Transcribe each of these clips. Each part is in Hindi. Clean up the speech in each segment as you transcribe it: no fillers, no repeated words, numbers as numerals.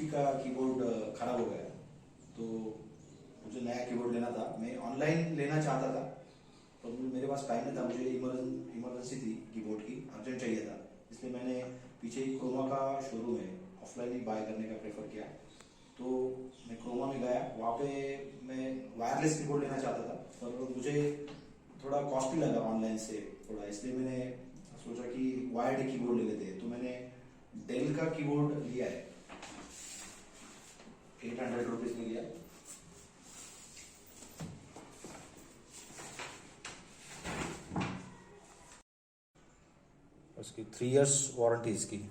HP का कीबोर्ड खराब हो गया, तो मुझे नया कीबोर्ड लेना था। मैं ऑनलाइन लेना चाहता था, पर मेरे पास टाइम नहीं था। मुझे इमरजेंसी थी, कीबोर्ड की अर्जेंट चाहिए था, इसलिए मैंने पीछे ही क्रोमा का शोरूम है, ऑफलाइन ही बाय करने का प्रेफर किया। तो मैं क्रोमा में गया, वहाँ पे मैं वायरलेस कीबोर्ड लेना चाहता था, पर मुझे थोड़ा कॉस्टली लगा ऑनलाइन से थोड़ा, इसलिए मैंने सोचा कि वायर्ड कीबोर्ड ले लेते हैं। तो मैंने डेल का कीबोर्ड लिया है, 800 रुपीज में लिया। उसकी 3 इयर्स वारंटी इसकी।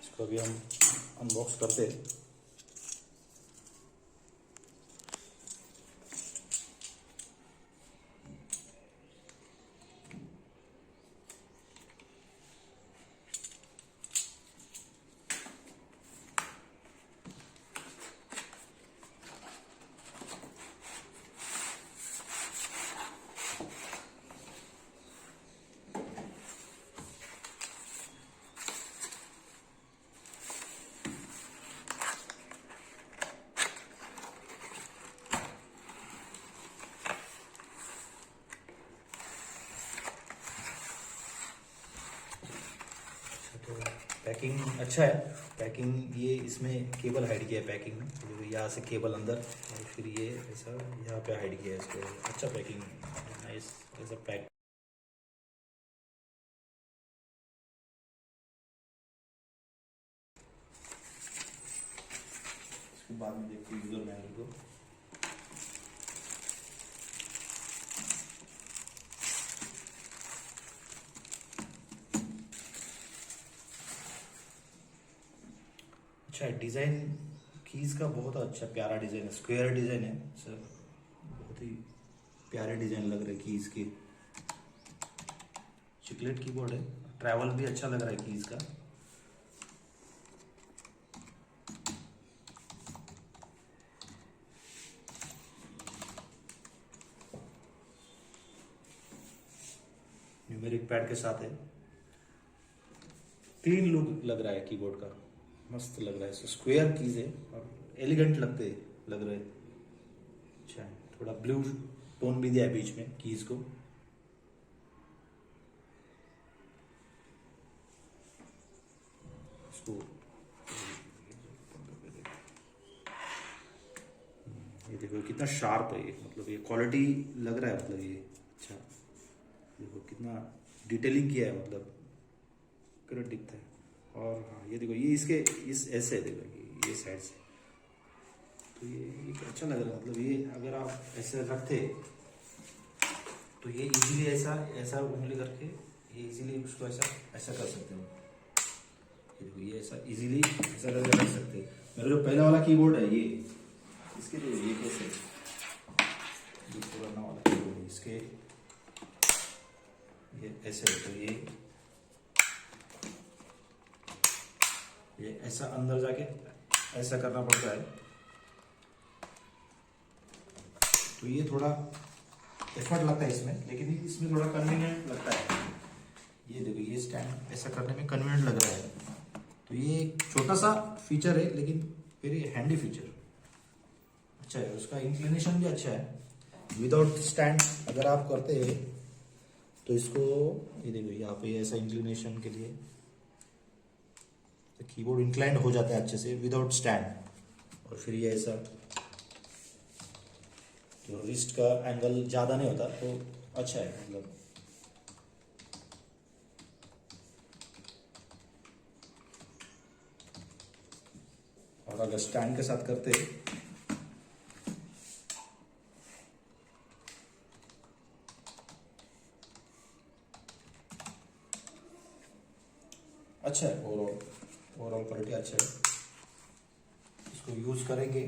इसको अभी हम अनबॉक्स करते हैं। तो पैकिंग अच्छा है। पैकिंग ये इसमें केबल हाइड किया है पैकिंग में, तो यहाँ से केबल अंदर और फिर ये ऐसा यहाँ पे हाइड किया है इसको। अच्छा पैकिंग, नाइस ऐसा पैक। इसके बाद में देखते हैं यूजर मैनुअल को। अच्छा डिज़ाइन कीज़ का बहुत अच्छा प्यारा डिज़ाइन है, स्क्वायर डिज़ाइन है सर, बहुत ही प्यारे डिज़ाइन लग रहे कीज़ के। चिकलेट कीबोर्ड है, ट्रैवल भी अच्छा लग रहा है कीज़ का। न्यूमेरिक पैड के साथ है, क्लीन लुक लग रहा है कीबोर्ड का, मस्त लग रहा है। स्क्वायर कीज है और एलिगेंट लग रहे। अच्छा, थोड़ा ब्लू टोन भी दिया है बीच में कीज को। इसको ये देखो कितना शार्प है ये, मतलब ये क्वालिटी लग रहा है, मतलब ये अच्छा देखो कितना डिटेलिंग किया है, मतलब करंट दिखता है। और हाँ ये देखो, ये इसके इस ऐसे देखो ये साइड से, तो ये अच्छा लग रहा है। मतलब ये अगर आप ऐसे रखते तो ये इजीली ऐसा ऐसा उंगली करके ये इजीली उसको ऐसा ऐसा कर सकते हो। ये देखो ये ऐसा इजीली ऐसा करके रख सकते हैं। मेरा जो पहला वाला कीबोर्ड है ये, इसके जो ये कैसे जो पुराना वाला कीबोर्ड है इसके ये ऐसे है, तो ये ऐसा अंदर जाके ऐसा करना पड़ता है, तो ये थोड़ा एफर्ट लगता है इसमें, लेकिन इसमें थोड़ा कन्वीनियंट लगता है। ये देखो ये स्टैंड ऐसा करने में कन्वीनियंट लग रहा है, तो ये एक छोटा सा फीचर है, लेकिन फिर ये हैंडी फीचर अच्छा है। उसका इंक्लिनेशन भी अच्छा है। विदाउट स्टैंड अगर आप करते हैं तो इसको ये देखो यहाँ पे ऐसा इंक्लिनेशन के लिए तो कीबोर्ड इंक्लाइंड हो जाता है अच्छे से विदाउट स्टैंड। और फिर ये ऐसा तो रिस्ट का एंगल ज़्यादा नहीं होता, तो अच्छा है मतलब। और अगर स्टैंड के साथ करते अच्छा है, ओवरऑल क्वालिटी अच्छा है। इसको यूज़ करेंगे